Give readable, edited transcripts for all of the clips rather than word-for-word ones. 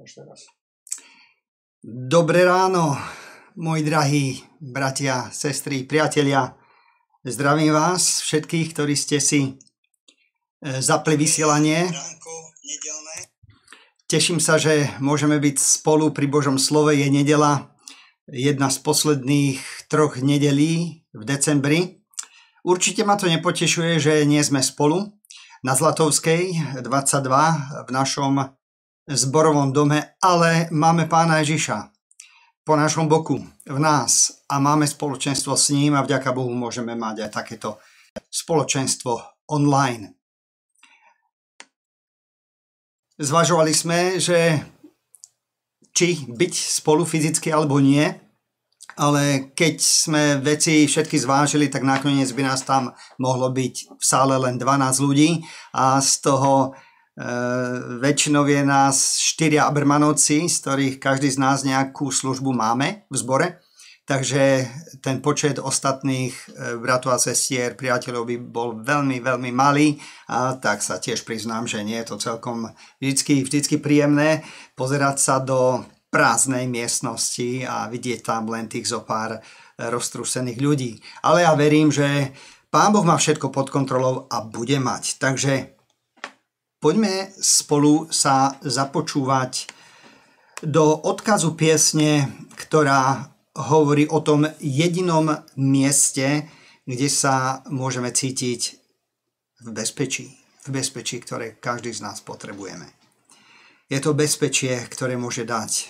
Ešte raz. Dobré ráno, moji drahí bratia, sestry, priatelia. Zdravím vás všetkých, ktorí ste si zapli vysielanie. Teším sa, že môžeme byť spolu pri Božom slove. Je nedeľa, jedna z posledných 3 nedelí v decembri. Určite ma to nepotešuje, že nie sme spolu na Zlatovskej 22 v našom zborovom dome, ale máme Pána Ježiša po našom boku, v nás a máme spoločenstvo s ním a vďaka Bohu môžeme mať aj takéto spoločenstvo online. Zvažovali sme, že či byť spolu fyzicky alebo nie, ale keď sme veci všetky zvážili, tak nakoniec by nás tam mohlo byť v sále len 12 ľudí a z toho väčšinou je nás 4 abermanovci, z ktorých každý z nás nejakú službu máme v zbore. Takže ten počet ostatných bratov a sestier, priateľov by bol veľmi, veľmi malý a tak sa tiež priznám, že nie je to celkom vždycky príjemné pozerať sa do prázdnej miestnosti a vidieť tam len tých zopár roztrúsených ľudí. Ale ja verím, že Pán Boh má všetko pod kontrolou a bude mať. Takže poďme spolu sa započúvať do odkazu piesne, ktorá hovorí o tom jedinom mieste, kde sa môžeme cítiť v bezpečí, ktoré každý z nás potrebujeme. Je to bezpečie, ktoré môže dať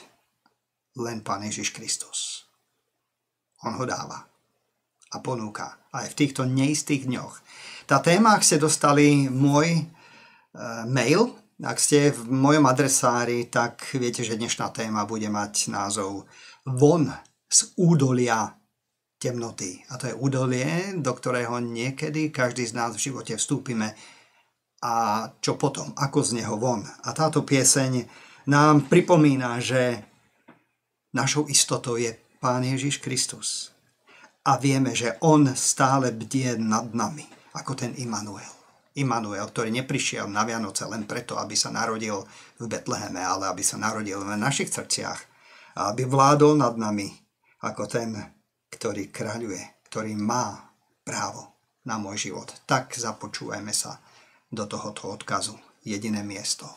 len Pán Ježiš Kristus. On ho dáva a ponúka aj v týchto neistých dňoch. Tá téma, ak ste dostali môj mail, ak ste v mojom adresári, tak viete, že dnešná téma bude mať názov Von z údolia temnoty. A to je údolie, do ktorého niekedy každý z nás v živote vstúpime. A čo potom? Ako z neho von? A táto pieseň nám pripomína, že našou istotou je Pán Ježiš Kristus. A vieme, že on stále bdie nad nami, ako ten Immanuel, ktorý neprišiel na Vianoce len preto, aby sa narodil v Betleheme, ale aby sa narodil v našich srdciach a aby vládol nad nami ako ten, ktorý kráľuje, ktorý má právo na môj život. Tak započúvajme sa do tohoto odkazu. Jediné miesto.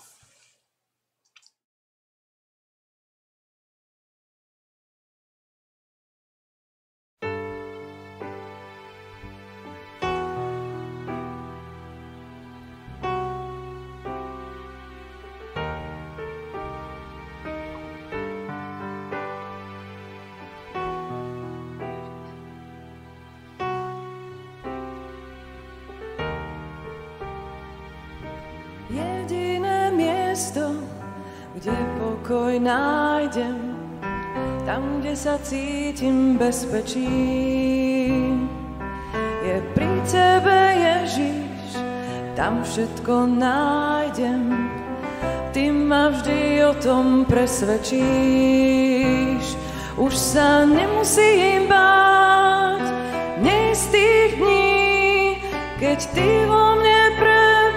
Jediné miesto, kde pokoj nájdem, tam, kde sa cítim bezpečí, je pri Tebe, Ježiš, tam všetko nájdem. Ty ma vždy o tom presvedčíš, už sa nemusím báť neistých dní, keď Ty vo mne prebývaš.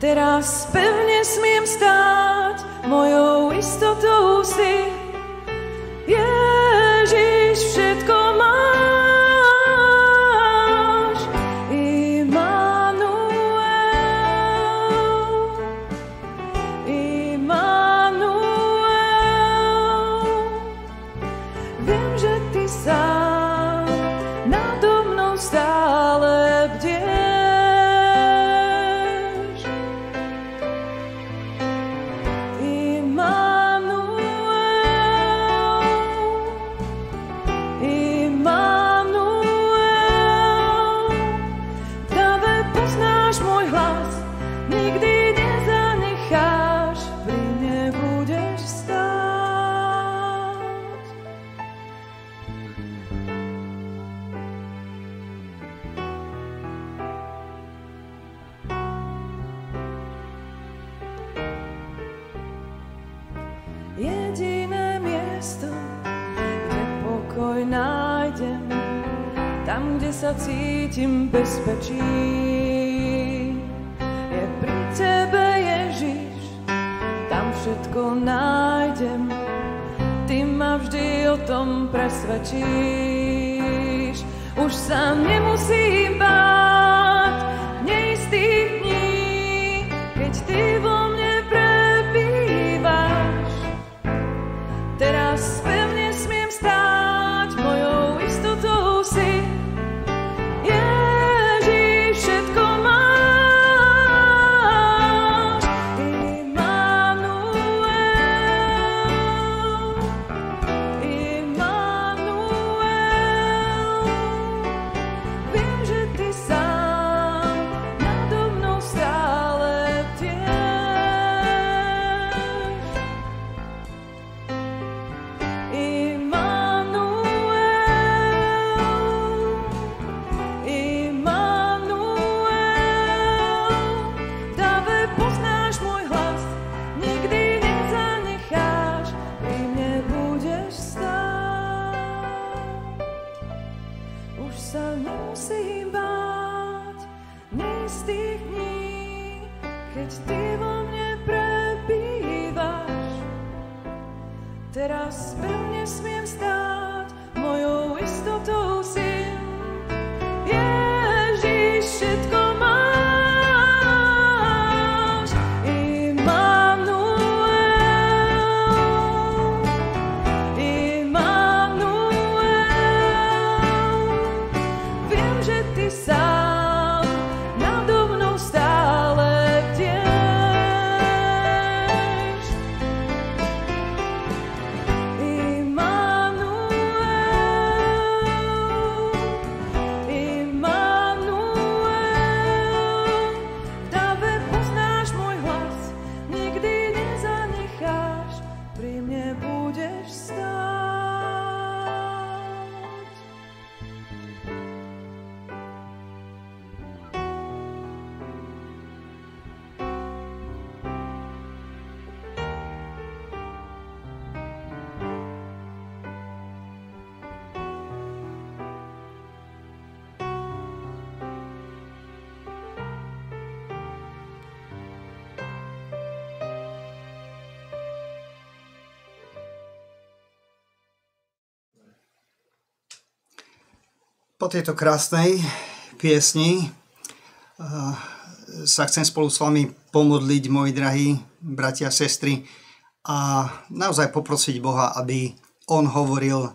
Teraz pevne smiem stáť, mojou istotou si, Ježiš, všetko máš. Immanuel, viem, že Ty sám nado mnou stále bdieš. Jediné miesto, kde pokoj nájdem, tam, kde sa cítim bezpečí, je pri Tebe, Ježiš, všetko nájdem. Ty ma vždy o tom presvedčíš. Už sa nemusím báť neistých dní, keď ty vo mne prebývaš. Teraz pevne smiem stáť, mojou istotou si. Ježiš, všetko máš. Immanuel, viem, že ty sám nado mnou stále bdieš. Immanuel, v dáve poznáš môj hlas, nikdy nezanecháš, pri mne budeš stáť. Už sa nemusím báť neistých dní, keď ty vo mne prebývaš. Teraz pevne smiem stáť, mojou istotou si. Ježiš, všetko máš. Immanuel, viem, že ty sám nado mnou stále bdieš. Immanuel, v dáve poznáš môj hlas, nikdy nezanecháš, pri mne budeš stáť. Po tejto krásnej piesni sa chcem spolu s vami pomodliť, moji drahí bratia a sestry, a naozaj poprosiť Boha, aby On hovoril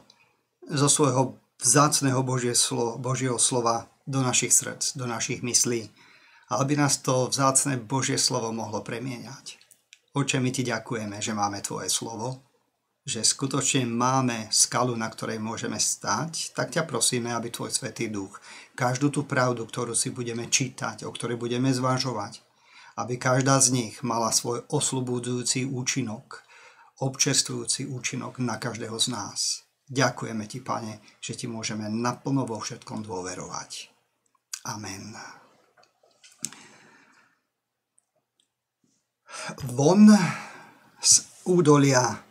zo svojho vzácneho Božieho slova do našich srdc, do našich myslí, a aby nás to vzácne Božie slovo mohlo premieňať. Oče, my ti ďakujeme, že máme tvoje slovo, že skutočne máme skalu, na ktorej môžeme stáť, tak ťa prosíme, aby tvoj Svätý Duch každú tú pravdu, ktorú si budeme čítať, o ktorej budeme zvažovať, aby každá z nich mala svoj oslobodzujúci účinok, občerstvujúci účinok na každého z nás. Ďakujeme ti, Pane, že ti môžeme naplno vo všetkom dôverovať. Amen. Von z údolia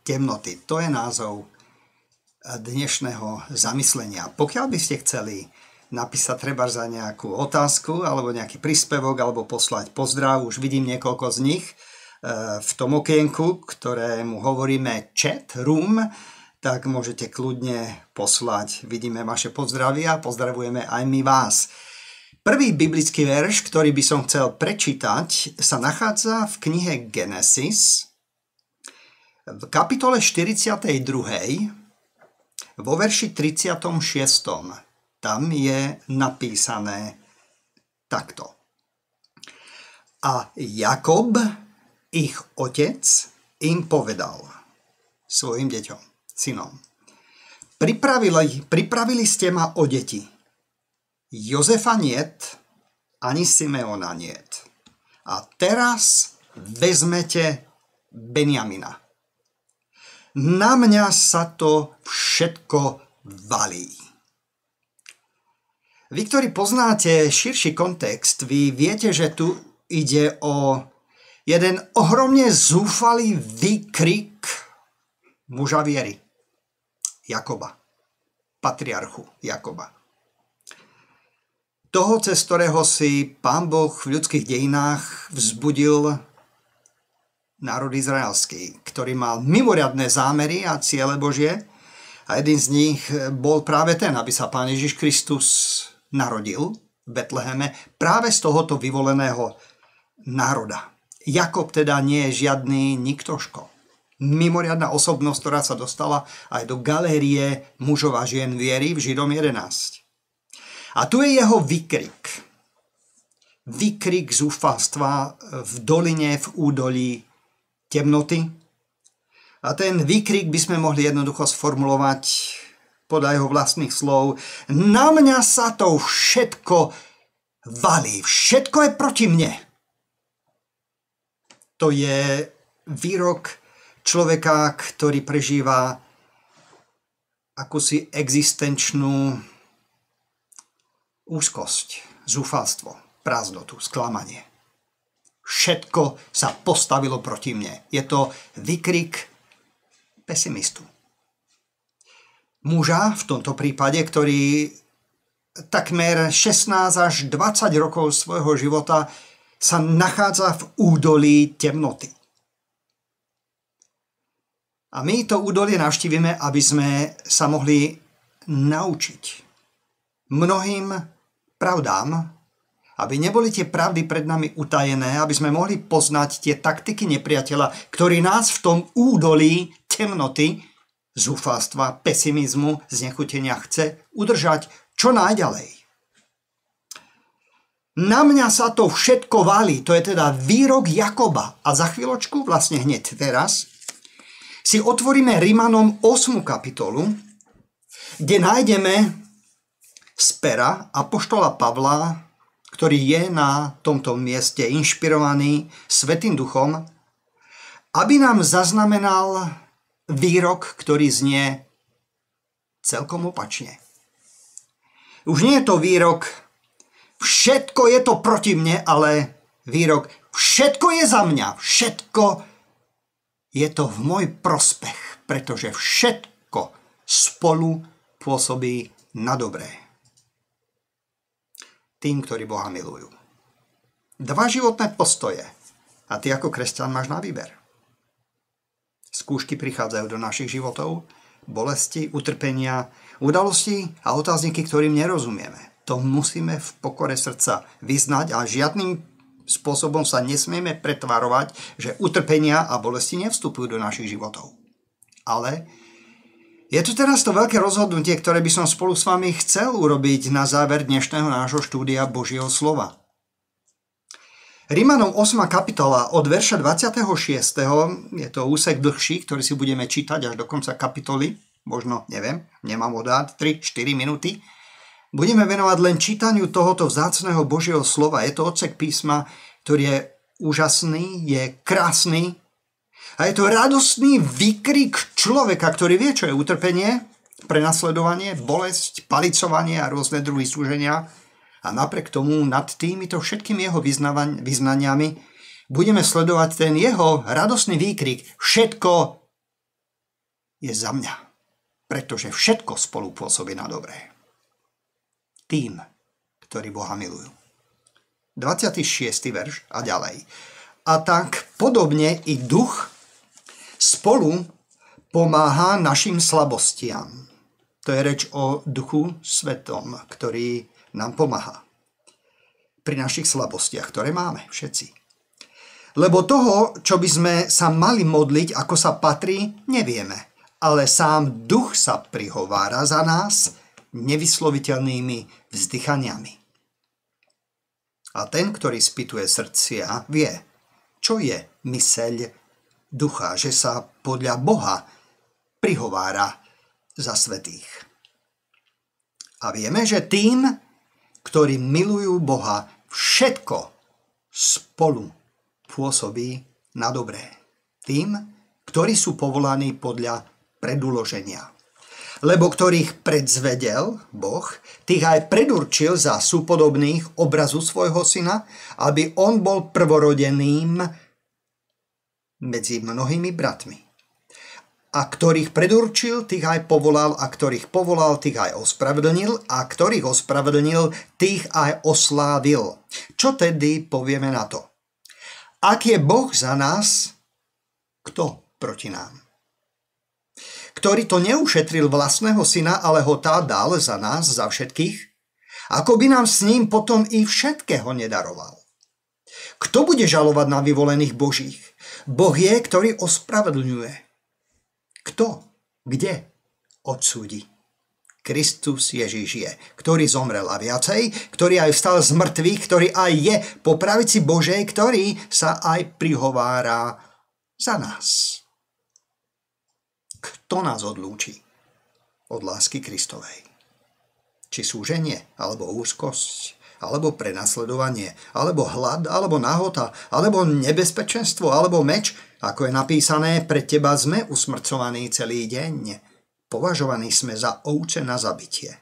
temnoty. To je názov dnešného zamyslenia. Pokiaľ by ste chceli napísať treba za nejakú otázku alebo nejaký príspevok alebo poslať pozdrav, už vidím niekoľko z nich v tom okienku, ktorému hovoríme chat room, tak môžete kľudne poslať. Vidíme vaše pozdravy a pozdravujeme aj my vás. Prvý biblický verš, ktorý by som chcel prečítať, sa nachádza v knihe Genesis, v kapitole 42, vo verši 36. Tam je napísané takto. A Jakob, ich otec, im povedal svojim deťom, synom: Pripravili ste ma o deti. Jozefa niet, ani Simeona niet. A teraz vezmete Benjamina. Na mňa sa to všetko valí. Vy, ktorí poznáte širší kontext, vy viete, že tu ide o jeden ohromne zúfalý výkrik muža viery, Jakoba, patriarchu Jakoba. Toho, cez ktorého si Pán Boh v ľudských dejinách vzbudil národ izraelský, ktorý mal mimoriadne zámery a ciele Božie. A jeden z nich bol práve ten, aby sa Pán Ježiš Kristus narodil v Betleheme práve z tohoto vyvoleného národa. Jakob teda nie je žiadny niktoško. Mimoriadna osobnosť, ktorá sa dostala aj do galérie mužov a žien viery v Židom 11. A tu je jeho výkrik. Výkrik zúfalstva v doline, v údolí temnoty. A ten výkrik by sme mohli jednoducho sformulovať podľa jeho vlastných slov. Na mňa sa to všetko valí. Všetko je proti mne. To je výrok človeka, ktorý prežíva akúsi existenčnú úzkosť, zúfalstvo, prázdnotu, sklamanie. Všetko sa postavilo proti mne. Je to výkrik pesimistu. Muža v tomto prípade, ktorý takmer 16 až 20 rokov svojho života sa nachádza v údolí temnoty. A my to údolie navštívime, aby sme sa mohli naučiť mnohým pravdám, aby neboli tie pravdy pred nami utajené, aby sme mohli poznať tie taktiky nepriateľa, ktorý nás v tom údolí temnoty, zúfalstva, pesimizmu, znechutenia chce udržať čo najďalej. Na mňa sa to všetko valí, to je teda výrok Jakoba. A za chvíľočku, vlastne hneď teraz, si otvoríme Rimanom 8. kapitolu, kde nájdeme z pera apoštola Pavla, ktorý je na tomto mieste inšpirovaný Svätým Duchom, aby nám zaznamenal výrok, ktorý znie celkom opačne. Už nie je to výrok všetko je to proti mne, ale výrok všetko je za mňa, všetko je to v môj prospech, pretože všetko spolu pôsobí na dobré. Tým, ktorí Boha milujú. Dva životné postoje. A ty ako kresťan máš na výber. Skúšky prichádzajú do našich životov, bolesti, utrpenia, udalosti a otázniky, ktorým nerozumieme. To musíme v pokore srdca vyznať a žiadnym spôsobom sa nesmieme pretvarovať, že utrpenia a bolesti nevstupujú do našich životov. Ale je tu teraz to veľké rozhodnutie, ktoré by som spolu s vami chcel urobiť na záver dnešného nášho štúdia Božieho slova. Rimanom 8. kapitola od verša 26. je to úsek dlhší, ktorý si budeme čítať až do konca kapitoly, možno, neviem, nemám odhad, 3-4 minúty. Budeme venovať len čítaniu tohoto vzácneho Božieho slova. Je to odsek písma, ktorý je úžasný, je krásny a je to radostný výkrik človeka, ktorý vie, čo je utrpenie, prenasledovanie, bolesť, palicovanie a rôzne druhy súženia. A napriek tomu nad týmito všetkými jeho vyznaniami budeme sledovať ten jeho radostný výkrik. Všetko je za mňa, pretože všetko spolu pôsobí na dobré. Tým, ktorí Boha milujú. 26. verš a ďalej. A tak podobne i duch spolu pomáha našim slabostiam. To je reč o Duchu Svetom, ktorý nám pomáha pri našich slabostiach, ktoré máme všetci. Lebo toho, čo by sme sa mali modliť, ako sa patrí, nevieme. Ale sám Duch sa prihovára za nás nevysloviteľnými vzdychaniami. A ten, ktorý spýtuje srdcia, vie, čo je myseľ Ducha, že sa podľa Boha prihovára za svätých. A vieme, že tým, ktorí milujú Boha, všetko spolu pôsobí na dobré. Tým, ktorí sú povolaní podľa predúloženia. Lebo ktorých predzvedel Boh, tých aj predurčil za súpodobných obrazu svojho syna, aby on bol prvorodeným medzi mnohými bratmi. A ktorých predurčil, tých aj povolal, a ktorých povolal, tých aj ospravedlnil, a ktorých ospravedlnil, tých aj oslávil. Čo tedy povieme na to? Ak je Boh za nás, Kto proti nám? Ktorý to neušetril vlastného syna, ale ho tá dal za nás, za všetkých? Ako by nám s ním potom i všetkého nedaroval? Kto bude žalovať na vyvolených Božích? Boh je, ktorý ospravedlňuje. Kto? Kde? Odsúdi. Kristus Ježiš je, ktorý zomrel a viacej, ktorý aj vstal z mŕtvych, ktorý aj je po pravici Božej, ktorý sa aj prihovára za nás. Kto nás odlúči od lásky Kristovej? Či súženie, alebo úzkosť, alebo prenasledovanie, alebo hlad, alebo nahota, alebo nebezpečenstvo, alebo meč, ako je napísané, pre teba sme usmrcovaní celý deň. Považovaní sme za ovce na zabitie.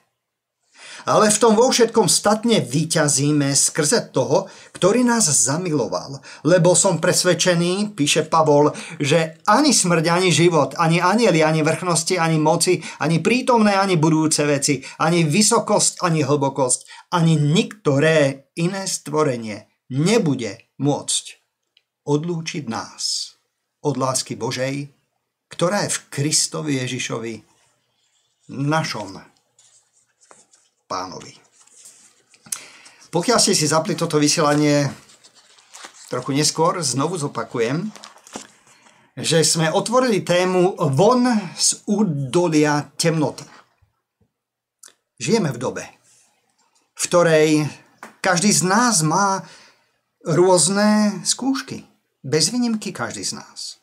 Ale v tom vo všetkom statne víťazíme skrze toho, ktorý nás zamiloval. Lebo som presvedčený, píše Pavol, že ani smrť, ani život, ani anjeli, ani vrchnosti, ani moci, ani prítomné, ani budúce veci, ani vysokosť, ani hlbokosť, ani niektoré iné stvorenie nebude môcť odlúčiť nás od lásky Božej, ktorá je v Kristovi Ježišovi, našom Pánovi. Pokiaľ ste si zapli toto vysielanie trochu neskôr, znovu zopakujem, že sme otvorili tému von z údolia temnoty. Žijeme v dobe, v ktorej každý z nás má rôzne skúšky. Bez výnimky každý z nás.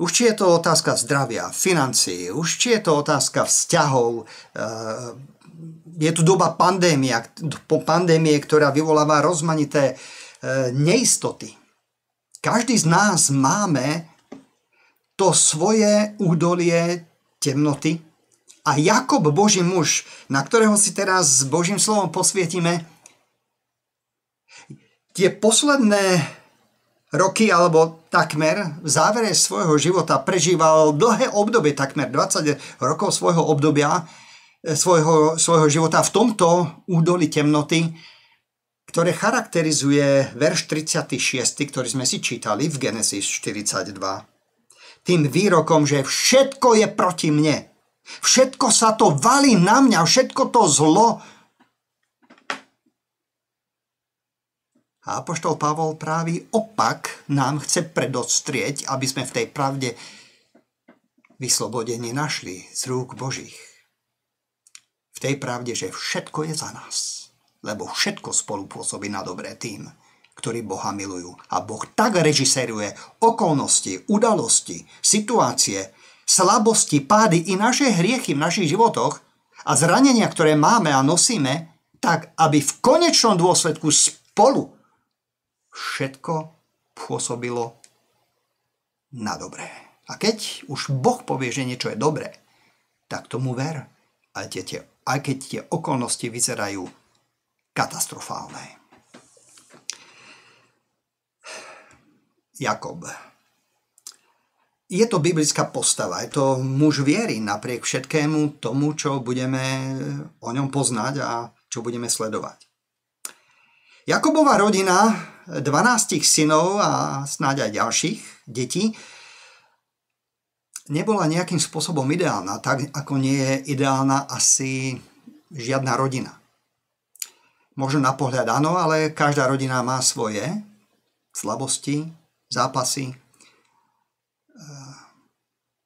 Už či je to otázka zdravia, financií, už či je to otázka vzťahov, je tu doba pandémie, ktorá vyvoláva rozmanité neistoty. Každý z nás máme to svoje údolie temnoty a Jakob, Boží muž, na ktorého si teraz s Božím slovom posvietime, tie posledné roky, alebo takmer v závere svojho života prežíval dlhé obdobie, takmer 20 rokov svojho obdobia, svojho života v tomto údolí temnoty, ktoré charakterizuje verš 36, ktorý sme si čítali v Genesis 42. Tým výrokom, že všetko je proti mne. Všetko sa to valí na mňa, všetko to zlo. A apoštol Pavol práve opak nám chce predostrieť, aby sme v tej pravde vyslobodenie našli z rúk Božích. V tej pravde, že všetko je za nás, lebo všetko spolupôsobí na dobré tým, ktorí Boha milujú. A Boh tak režiséruje okolnosti, udalosti, situácie, slabosti, pády i naše hriechy v našich životoch a zranenia, ktoré máme a nosíme, tak, aby v konečnom dôsledku spolu všetko pôsobilo na dobré. A keď už Boh povie, že niečo je dobré, tak tomu ver, aj keď tie okolnosti vyzerajú katastrofálne. Jakob. Je to biblická postava, je to muž viery napriek všetkému tomu, čo budeme o ňom poznať a čo budeme sledovať. Jakobova rodina, 12 synov a snáď aj ďalších detí, nebola nejakým spôsobom ideálna, tak ako nie je ideálna asi žiadna rodina. Možno na pohľad áno, ale každá rodina má svoje slabosti, zápasy.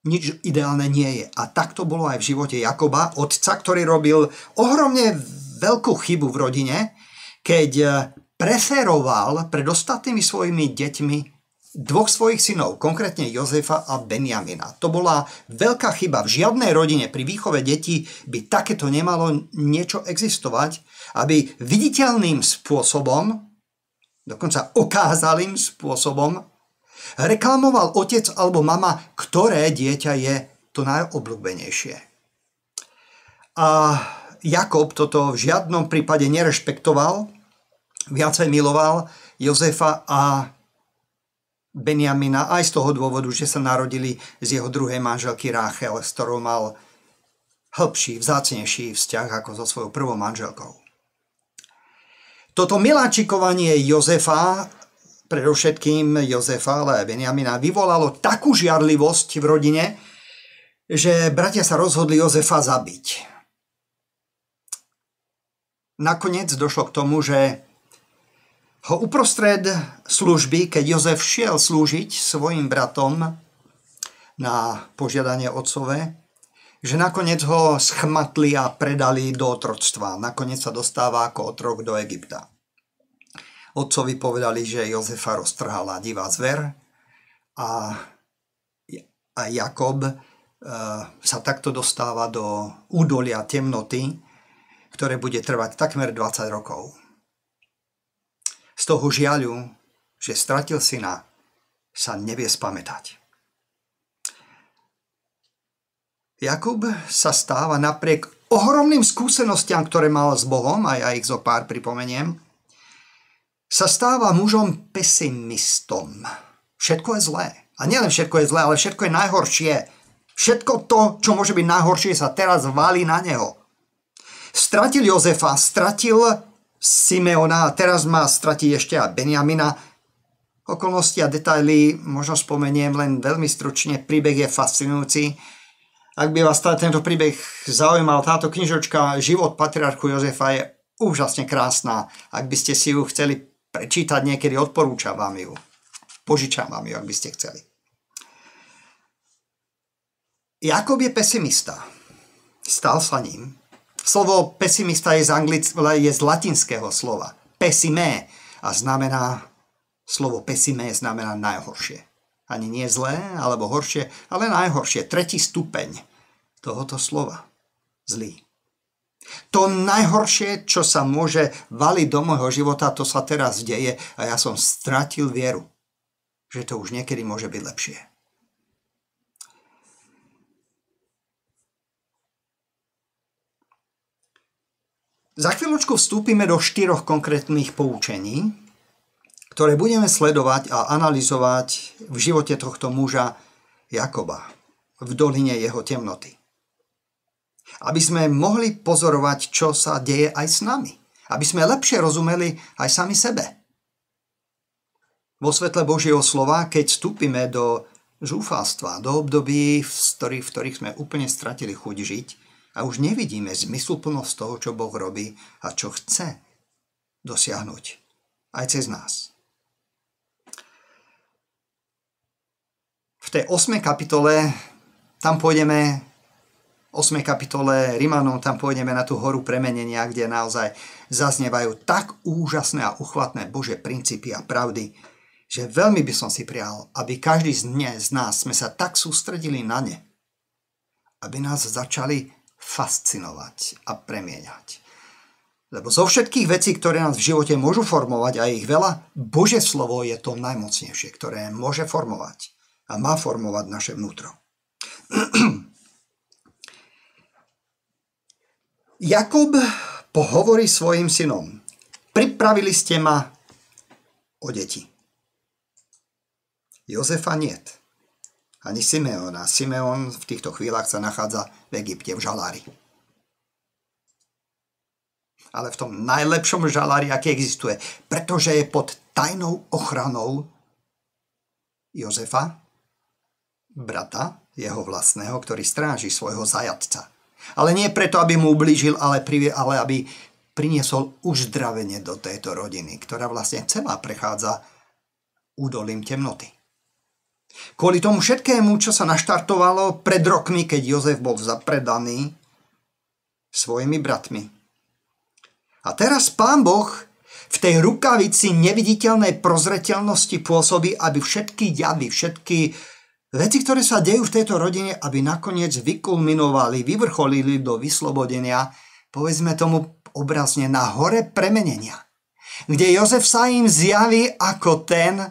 Nič ideálne nie je. A tak to bolo aj v živote Jakoba, otca, ktorý robil ohromne veľkú chybu v rodine, keď preferoval pred ostatnými svojimi deťmi dvoch svojich synov, konkrétne Jozefa a Benjamina. To bola veľká chyba. V žiadnej rodine pri výchove detí by takéto nemalo niečo existovať, aby viditeľným spôsobom, dokonca okázalým spôsobom, reklamoval otec alebo mama, ktoré dieťa je to najobľúbenejšie. A Jakob toto v žiadnom prípade nerešpektoval, viacej miloval Jozefa a Benjamina aj z toho dôvodu, že sa narodili z jeho druhej manželky Ráchel, s ktorou mal hlbší, vzácnejší vzťah ako so svojou prvou manželkou. Toto miláčikovanie Jozefa predovšetkým Jozefa, ale aj Benjamina, vyvolalo takú žiarlivosť v rodine, že bratia sa rozhodli Jozefa zabiť. Nakoniec došlo k tomu, že ho uprostred služby, keď Jozef šiel slúžiť svojim bratom na požiadanie otcové, že nakoniec ho schmatli a predali do otroctva. Nakoniec sa dostáva ako otrok do Egypta. Otcovi povedali, že Jozefa roztrhala divá zver a Jakob sa takto dostáva do údolia temnoty, ktoré bude trvať takmer 20 rokov. Z toho žiaľu, že stratil syna, sa nevie spamätať. Jakub sa stáva napriek ohromným skúsenostiam, ktoré mal s Bohom, a ja ich zo pár pripomeniem, sa stáva mužom pesimistom. Všetko je zlé. A nielen všetko je zlé, ale všetko je najhoršie. Všetko to, čo môže byť najhoršie, sa teraz valí na neho. Stratil Jozefa, stratil Simeona a teraz má stratiť ešte aj Benjamina. Okolnosti a detaily možno spomeniem len veľmi stručne. Príbeh je fascinujúci. Ak by vás tento príbeh zaujímal, táto knižočka Život patriarchu Jozefa je úžasne krásna. Ak by ste si ju chceli prečítať niekedy, odporúčam vám ju. Požičam vám ju, ak by ste chceli. Jakob je pesimista. Stal sa ním. Slovo pesimista je z latinského slova. Pessimé. A slovo pessimé znamená najhoršie. Ani nie zlé, alebo horšie, ale najhoršie. Tretí stupeň tohoto slova. Zlý. To najhoršie, čo sa môže valiť do môjho života, to sa teraz deje a ja som stratil vieru, že to už niekedy môže byť lepšie. Za chvíľočku vstúpime do 4 konkrétnych poučení, ktoré budeme sledovať a analyzovať v živote tohto muža Jakoba v doline jeho temnoty. Aby sme mohli pozorovať, čo sa deje aj s nami. Aby sme lepšie rozumeli aj sami sebe. Vo svetle Božieho slova, keď vstúpime do zúfalstva, do období, v ktorých sme úplne stratili chuť žiť a už nevidíme zmysluplnosť toho, čo Boh robí a čo chce dosiahnuť aj cez nás. V tej 8. kapitole, 8. kapitole Rimanom, tam pôjdeme na tú horu premenenia, kde naozaj zaznievajú tak úžasné a uchvatné Božie princípy a pravdy, že veľmi by som si prial, aby každý z nás sme sa tak sústredili na ne, aby nás začali fascinovať a premieňať. Lebo zo všetkých vecí, ktoré nás v živote môžu formovať, a ich veľa, Božie slovo je to najmocnejšie, ktoré môže formovať a má formovať naše vnútro. Jakub pohovorí svojim synom: pripravili ste ma o deti. Jozefa niet. Ani Simeona. Simeon v týchto chvíľach sa nachádza v Egypte, v žalári. Ale v tom najlepšom žalári, aký existuje. Pretože je pod tajnou ochranou Jozefa, brata jeho vlastného, ktorý stráži svojho zajatca. Ale nie preto, aby mu ublížil, ale aby priniesol uzdravenie do tejto rodiny, ktorá vlastne celá prechádza údolím temnoty. Kvôli tomu všetkému, čo sa naštartovalo pred rokmi, keď Jozef bol zapredaný svojimi bratmi. A teraz Pán Boh v tej rukavici neviditeľnej prozreteľnosti pôsobí, aby všetky javy, všetky veci, ktoré sa dejú v tejto rodine, aby nakoniec vykulminovali, vyvrcholili do vyslobodenia, povedzme tomu obrazne, na hore premenenia, kde Jozef sa im zjaví ako ten,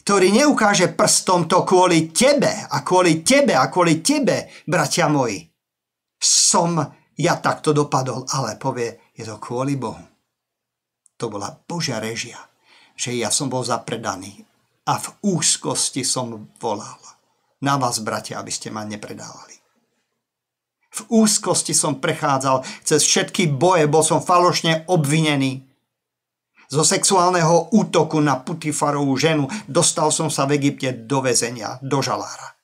ktorý neukáže prstom to kvôli tebe a kvôli tebe a kvôli tebe, bratia moji, som ja takto dopadol, ale povie, je to kvôli Bohu. To bola Božia réžia, že ja som bol zapredaný a v úzkosti som volal na vás, bratia, aby ste ma nepredávali. V úzkosti som prechádzal cez všetky boje, bol som falošne obvinený. zo sexuálneho útoku na Putifarovú ženu. Dostal som sa v Egypte do väzenia, do žalára.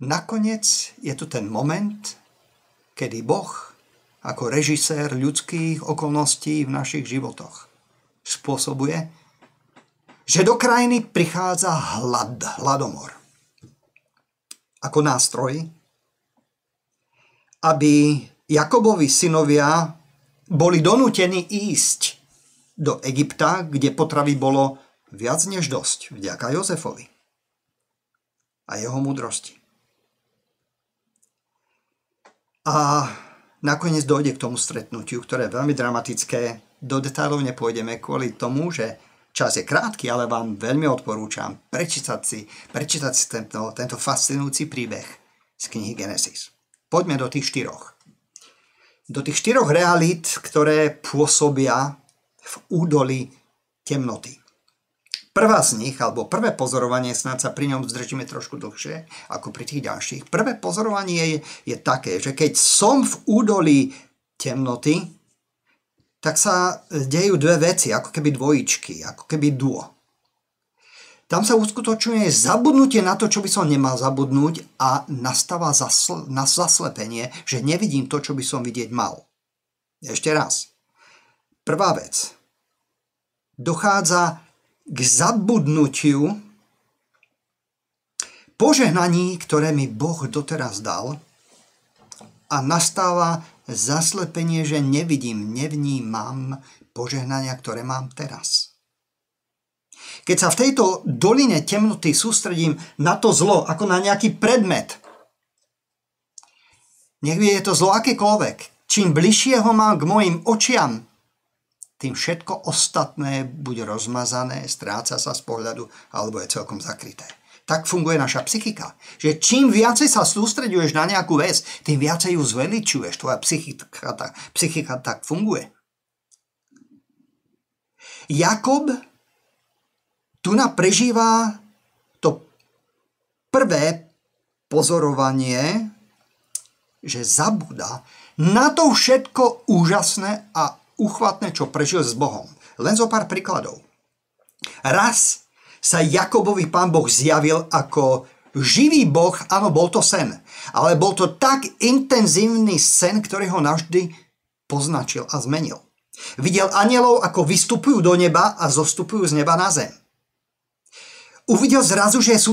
Nakoniec je tu ten moment, kedy Boh ako režisér ľudských okolností v našich životoch spôsobuje, že do krajiny prichádza hladomor. Ako nástroj, aby Jakobovi synovia boli donútení ísť do Egypta, kde potravy bolo viac než dosť, vďaka Jozefovi a jeho múdrosti. A nakoniec dojde k tomu stretnutiu, ktoré je veľmi dramatické. Do detailov nepôjdeme kvôli tomu, že čas je krátky, ale vám veľmi odporúčam prečítať si tento fascinujúci príbeh z knihy Genesis. Poďme do tých štyroch. Do tých štyroch realít, ktoré pôsobia v údolí temnoty. Prvá z nich, alebo prvé pozorovanie, snáď sa pri ňom zdržíme trošku dlhšie ako pri tých ďalších. Prvé pozorovanie je také, že keď som v údolí temnoty, tak sa dejú dve veci, ako keby dvojičky, ako keby duo. Tam sa uskutočňuje zabudnutie na to, čo by som nemal zabudnúť a nastáva zaslepenie, že nevidím to, čo by som vidieť mal. Ešte raz. Prvá vec. Dochádza k zabudnutiu požehnaní, ktoré mi Boh doteraz dal a nastáva zaslepenie, že nevnímam požehnania, ktoré mám teraz. Keď sa v tejto doline temnoty sústredím na to zlo, ako na nejaký predmet, nech je to zlo akékoľvek, čím bližšie ho mám k mojim očiam, tým všetko ostatné buď rozmazané, stráca sa z pohľadu, alebo je celkom zakryté. Tak funguje naša psychika. Že čím viacej sa sústreďuješ na nejakú vec, tým viacej ju zveličuješ. Tvoja psychika tak funguje. Jakob tu prežíva to prvé pozorovanie, že zabúda na to všetko úžasné a uchvatné, čo prežil s Bohom. Len zo pár príkladov. Raz sa Jakobovi Pán Boh zjavil ako živý Boh, áno, bol to sen, ale bol to tak intenzívny sen, ktorý ho navždy poznačil a zmenil. Videl anjelov, ako vystupujú do neba a zostupujú z neba na zem. Uvidel zrazu, že je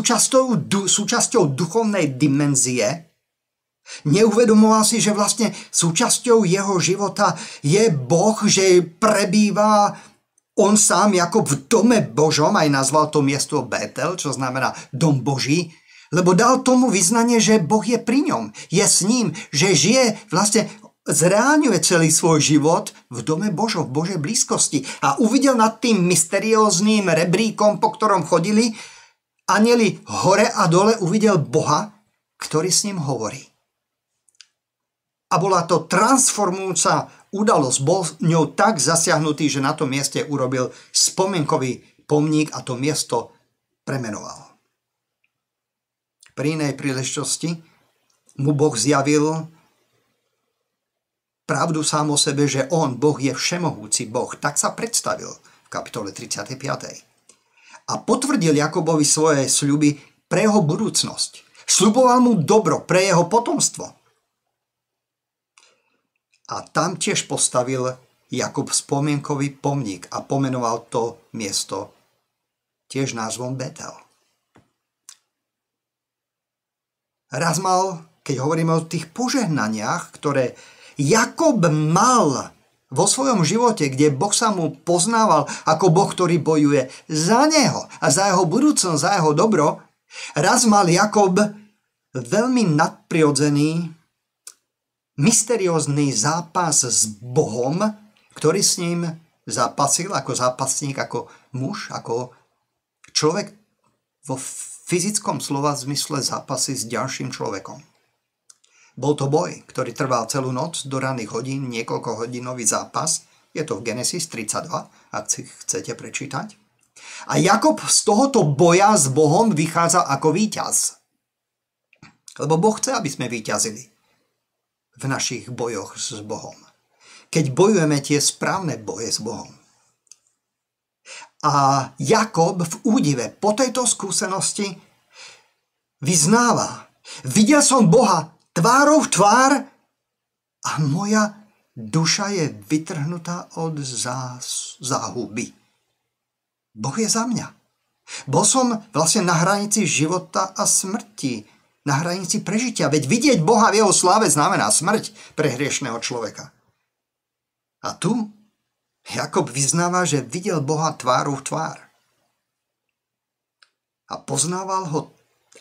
súčasťou duchovnej dimenzie. Neuvedomoval si, že vlastne súčasťou jeho života je Boh, že prebýva on sám ako v dome Božom, aj nazval to miesto Bétel, čo znamená dom Boží, lebo dal tomu vyznanie, že Boh je pri ňom, je s ním, že žije, vlastne zreálňuje celý svoj život v dome Božom, v Božej blízkosti. A uvidel nad tým mysterióznym rebríkom, po ktorom chodili anjeli hore a dole, uvidel Boha, ktorý s ním hovorí. A bola to transformujúca udalosť. Bol ňou tak zasiahnutý, že na tom mieste urobil spomienkový pomník a to miesto premenoval. Pri inej príležitosti mu Boh zjavil pravdu sám o sebe, že on, Boh, je všemohúci Boh. Tak sa predstavil v kapitole 35. A potvrdil Jakobovi svoje sľuby pre jeho budúcnosť. Sľuboval mu dobro pre jeho potomstvo. A tam tiež postavil Jakob spomienkový pomník a pomenoval to miesto tiež názvom Betel. Raz mal, keď hovoríme o tých požehnaniach, ktoré Jakob mal vo svojom živote, kde Boh sa mu poznával ako Boh, ktorý bojuje za neho a za jeho budúcnosť, za jeho dobro, raz mal Jakob veľmi nadprirodzený mysteriózny zápas s Bohom, ktorý s ním zápasil ako zápasník, ako muž, ako človek vo fyzickom slova zmysle zápasy s ďalším človekom. Bol to boj, ktorý trval celú noc do ranných hodín, niekoľkohodinový zápas. Je to v Genesis 32, ak si chcete prečítať. A Jakob z tohoto boja s Bohom vychádza ako víťaz. Lebo Boh chce, aby sme víťazili v našich bojoch s Bohom. keď bojujeme tie správne boje s Bohom. A Jakob v údive po tejto skúsenosti vyznáva: videl som Boha tvárou v tvár a moja duša je vytrhnutá od záhuby. Boh je za mňa. Bol som vlastne na hranici života a smrti, na hranici prežitia. Veď vidieť Boha v jeho sláve znamená smrť pre hriešného človeka. A tu Jakob vyznáva, že videl Boha tvárou v tvár. A poznával ho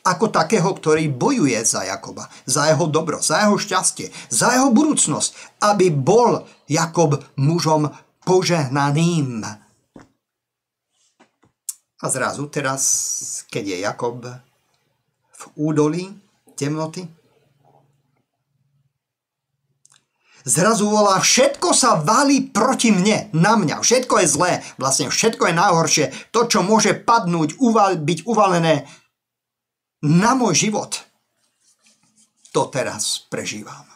ako takého, ktorý bojuje za Jakoba, za jeho dobro, za jeho šťastie, za jeho budúcnosť, aby bol Jakob mužom požehnaným. A zrazu teraz, keď je Jakob v údolí temnoty, zrazu volá: všetko sa valí proti mne, na mňa, všetko je zlé, vlastne všetko je najhoršie, to, čo môže padnúť, byť uvalené na môj život, to teraz prežívam.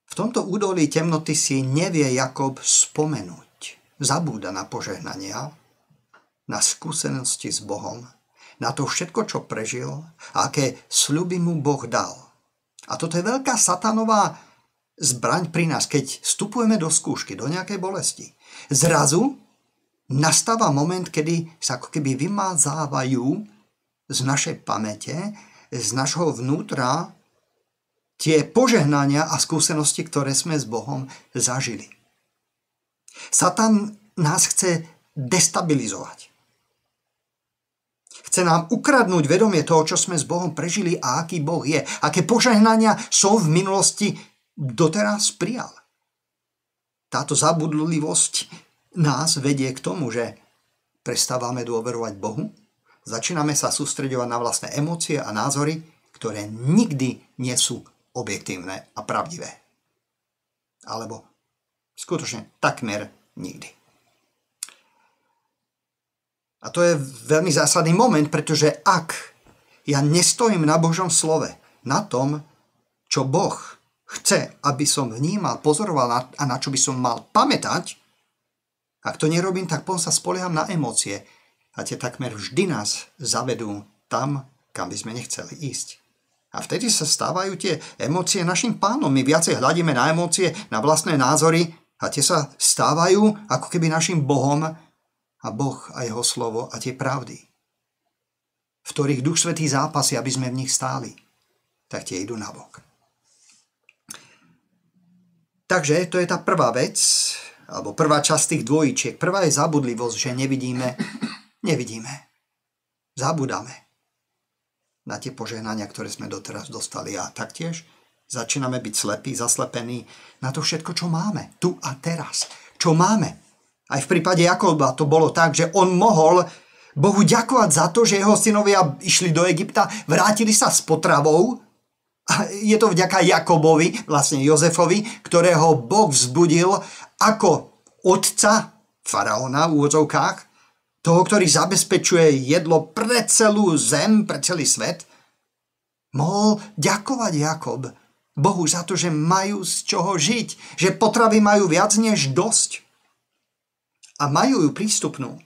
V tomto údolí temnoty si nevie Jakob spomenúť. Zabúda na požehnania, na skúsenosti s Bohom, na to všetko, čo prežil a aké sľuby mu Boh dal. A toto je veľká satanová zbraň pri nás, keď vstupujeme do skúšky, do nejakej bolesti. Zrazu nastáva moment, kedy sa ako keby vymazávajú z našej pamäte, z našho vnútra tie požehnania a skúsenosti, ktoré sme s Bohom zažili. Satan nás chce destabilizovať. Chce nám ukradnúť vedomie toho, čo sme s Bohom prežili a aký Boh je. Aké požehnania som v minulosti doteraz prijal. Táto zabudlivosť nás vedie k tomu, že prestávame dôverovať Bohu, začíname sa sústreďovať na vlastné emócie a názory, ktoré nikdy nie sú objektívne a pravdivé. Alebo skutočne takmer nikdy. A to je veľmi zásadný moment, pretože ak ja nestojím na Božom slove, na tom, čo Boh chce, aby som vnímal, pozoroval a na čo by som mal pamätať, ak to nerobím, tak potom sa spolieham na emócie. A tie takmer vždy nás zavedú tam, kam by sme nechceli ísť. A vtedy sa stávajú tie emócie našim pánom. My viacej hľadíme na emócie, na vlastné názory a tie sa stávajú ako keby našim Bohom a Boh a jeho slovo a tie pravdy, v ktorých Duch Svätý zápasí, aby sme v nich stáli, tak tie idú nabok. Takže to je tá prvá vec, alebo prvá časť tých dvojičiek. Prvá je zabudlivosť, že nevidíme. Zabúdame na tie požehnania, ktoré sme doteraz dostali. A taktiež začíname byť slepí, zaslepení na to všetko, čo máme. Tu a teraz. Čo máme. Aj v prípade Jakoba to bolo tak, že on mohol Bohu ďakovať za to, že jeho synovia išli do Egypta, vrátili sa s potravou. A je to vďaka Jakobovi, vlastne Jozefovi, ktorého Boh vzbudil ako otca faraóna v úvodzovkách, toho, ktorý zabezpečuje jedlo pre celú zem, pre celý svet, mohol ďakovať Jakob Bohu za to, že majú z čoho žiť, že potravy majú viac než dosť a majú ju prístupnú.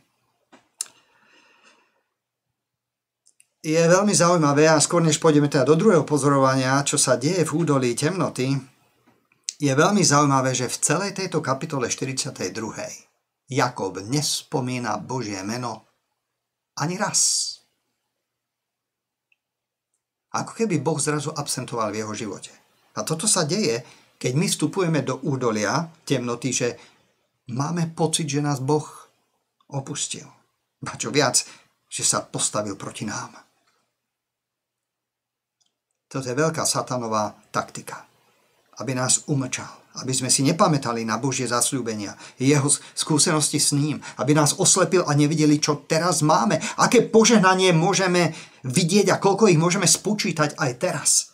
Je veľmi zaujímavé, a skôr než pôjdeme teda do druhého pozorovania, čo sa deje v údolí temnoty, je veľmi zaujímavé, že v celej tejto kapitole 42. Jakob nespomína Božie meno ani raz. Ako keby Boh zrazu absentoval v jeho živote. A toto sa deje, keď my vstupujeme do údolia temnoty, že máme pocit, že nás Boh opustil. A čo viac, že sa postavil proti nám. Toto je veľká satanová taktika, aby nás umlčal, aby sme si nepamätali na Božie zasľúbenia, jeho skúsenosti s ním, aby nás oslepil a nevideli, čo teraz máme, aké požehnanie môžeme vidieť a koľko ich môžeme spočítať aj teraz,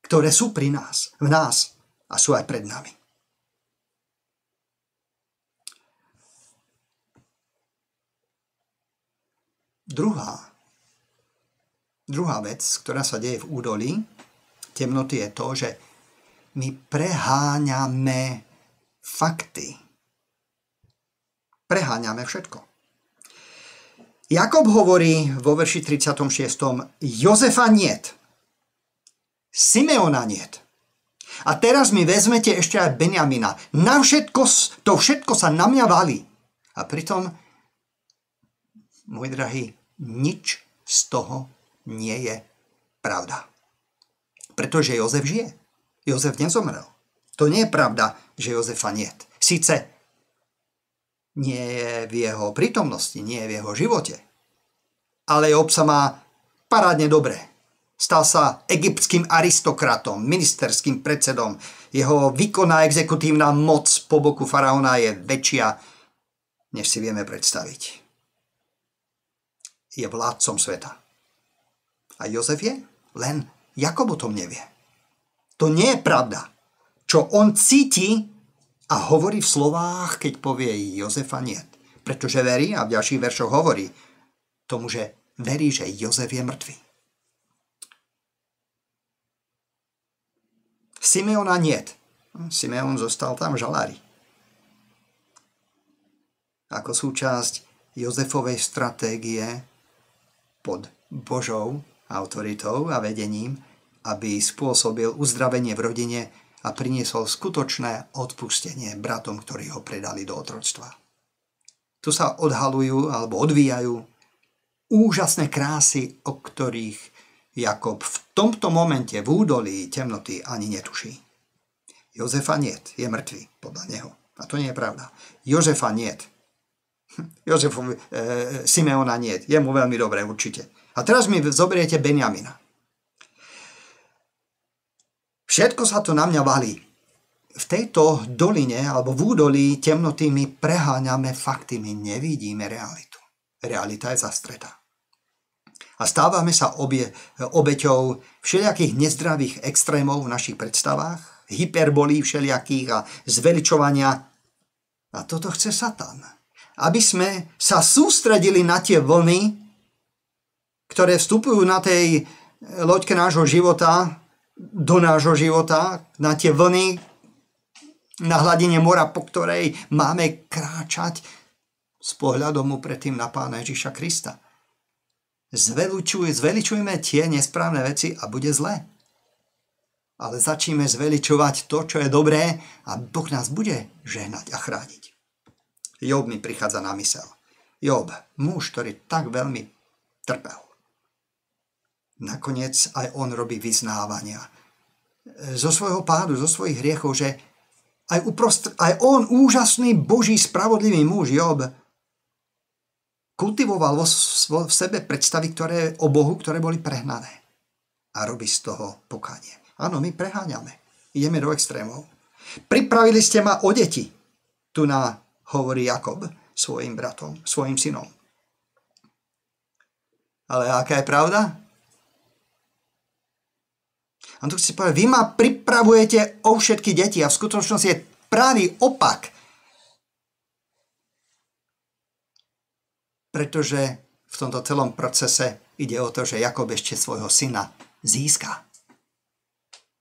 ktoré sú pri nás, v nás a sú aj pred nami. Druhá vec, ktorá sa deje v údolí temnoty, je to, že my preháňame fakty. Preháňame všetko. Jakob hovorí vo verši 36. Jozefa niet. Simeona niet. A teraz mi vezmete ešte aj Benjamina. To všetko sa na mňa valí. A pritom, môj drahý, nič z toho nie je pravda. Pretože Jozef žije. Jozef nezomrel. To nie je pravda, že Jozefa niet. Sice nie je v jeho prítomnosti, nie je v jeho živote. Ale Job sa má parádne dobre. Stal sa egyptským aristokratom, ministerským predsedom. Jeho výkonná exekutívna moc po boku faraóna je väčšia, než si vieme predstaviť. Je vládcom sveta. A Jozef je? Len Jakob o tom nevie. To nie je pravda. Čo on cíti a hovorí v slovách, keď povie Jozefa niet. Pretože verí, a v ďalších veršoch hovorí tomu, že verí, že Jozef je mŕtvý. Simeona niet. Simeon zostal tam v žalári. Ako súčasť Jozefovej stratégie pod Božou autoritou a vedením, aby spôsobil uzdravenie v rodine a priniesol skutočné odpustenie bratom, ktorí ho predali do otroctva. Tu sa odhalujú alebo odvíjajú úžasné krásy, o ktorých Jakob v tomto momente v údolí temnoty ani netuší. Jozefa niet, je mŕtvý podľa neho. A to nie je pravda. Jozefa niet. Simeona niet. Je mu veľmi dobre určite. A teraz mi zoberiete Benjamina. Všetko sa to na mňa valí. V tejto doline alebo v údolí temnoty my preháňame fakty, my nevidíme realitu. Realita je zastretá. A stávame sa obeťou všelijakých nezdravých extrémov v našich predstavách, hyperbolí všelijakých a zveličovania. A toto chce Satan. Aby sme sa sústredili na tie vlny, ktoré vstupujú na tej loďke nášho života, do nášho života, na tie vlny, na hladine mora, po ktorej máme kráčať s pohľadom upretým na Pána Ježiša Krista. Zveličujme tie nesprávne veci a bude zle. Ale začneme zveličovať to, čo je dobré a Boh nás bude žehnať a chrániť. Job mi prichádza na mysel. Job, muž, ktorý tak veľmi trpel. Nakoniec aj on robí vyznávania zo svojho pádu, zo svojich hriechov, že aj on, úžasný Boží spravodlivý muž Job, kultivoval v sebe predstavy o Bohu, ktoré boli prehnané. A robí z toho pokánie. Áno, my preháňame. Ideme do extrémov. Pripravili ste ma o deti. Tu hovorí Jakob svojim bratom, svojim synom. Ale aká je pravda? A tu si povie, vy ma pripravujete o všetky deti a v skutočnosti je pravý opak. Pretože v tomto celom procese ide o to, že Jakob ešte svojho syna získa.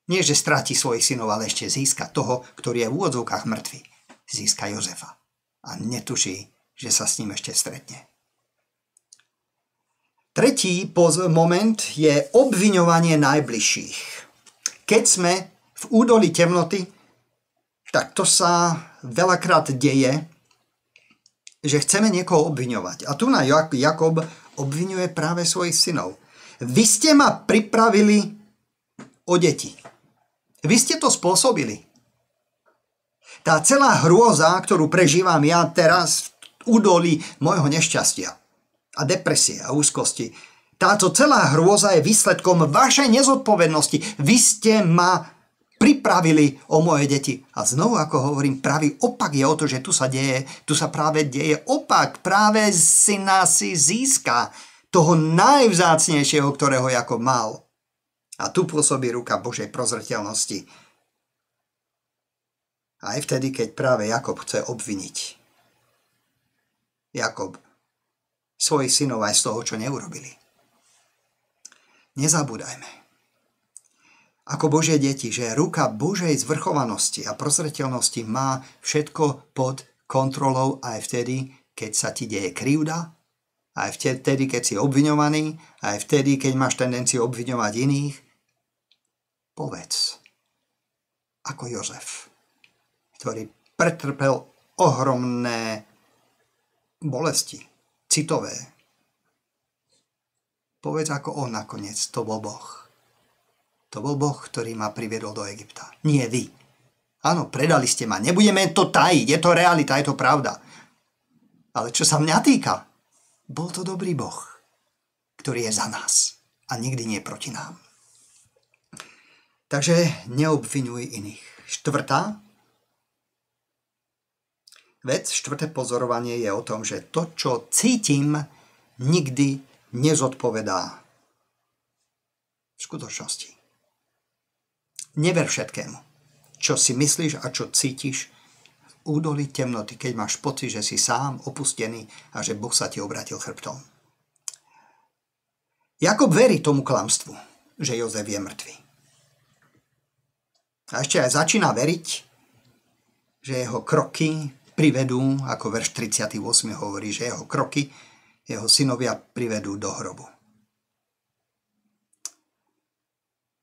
Nie, že stráti svojich synov, ale ešte získa toho, ktorý je v úvodzovkách mŕtvy. Získa Jozefa. A netuší, že sa s ním ešte stretne. Tretí moment je obviňovanie najbližších. Keď sme v údolí temnoty, tak to sa veľakrát deje, že chceme niekoho obviňovať. A tu Jakob obviňuje práve svojich synov. Vy ste ma pripravili o deti. Vy ste to spôsobili. Tá celá hrôza, ktorú prežívam ja teraz v údolí môjho nešťastia a depresie a úzkosti, táto celá hrôza je výsledkom vašej nezodpovednosti. Vy ste ma pripravili o moje deti. A znovu, ako hovorím, pravý opak je o to, že tu sa práve deje opak. Práve syna si získa toho najvzácnejšieho, ktorého Jakob mal. A tu pôsobí ruka Božej prozreteľnosti. Aj vtedy, keď práve Jakob chce obviniť Jakob svojich synov aj z toho, čo neurobili. Nezabúdajme. ako Božie deti, že ruka Božej zvrchovanosti a prozreteľnosti má všetko pod kontrolou aj vtedy, keď sa ti deje krivda, aj vtedy, keď si obviňovaný, aj vtedy, keď máš tendenciu obviňovať iných. Povedz, ako Jozef, ktorý pretrpel ohromné bolesti, citové. Povedz, ako on nakoniec, to bol Boh. To bol Boh, ktorý ma priviedol do Egypta. Nie vy. Áno, predali ste ma. Nebudeme to tajiť. Je to realita, je to pravda. Ale čo sa mňa týka, bol to dobrý Boh, ktorý je za nás a nikdy nie proti nám. Takže neobviňuj iných. Štvrté pozorovanie je o tom, že to, čo cítim, nikdy nezodpovedá v skutočnosti. Never všetkému, čo si myslíš a čo cítiš v údolí temnoty, keď máš pocit, že si sám opustený a že Boh sa ti obrátil chrbtom. Jakob verí tomu klamstvu, že Jozef je mŕtvy. A ešte aj začína veriť, že jeho kroky privedú, ako verš 38 hovorí, že jeho kroky, jeho synovia privedú do hrobu.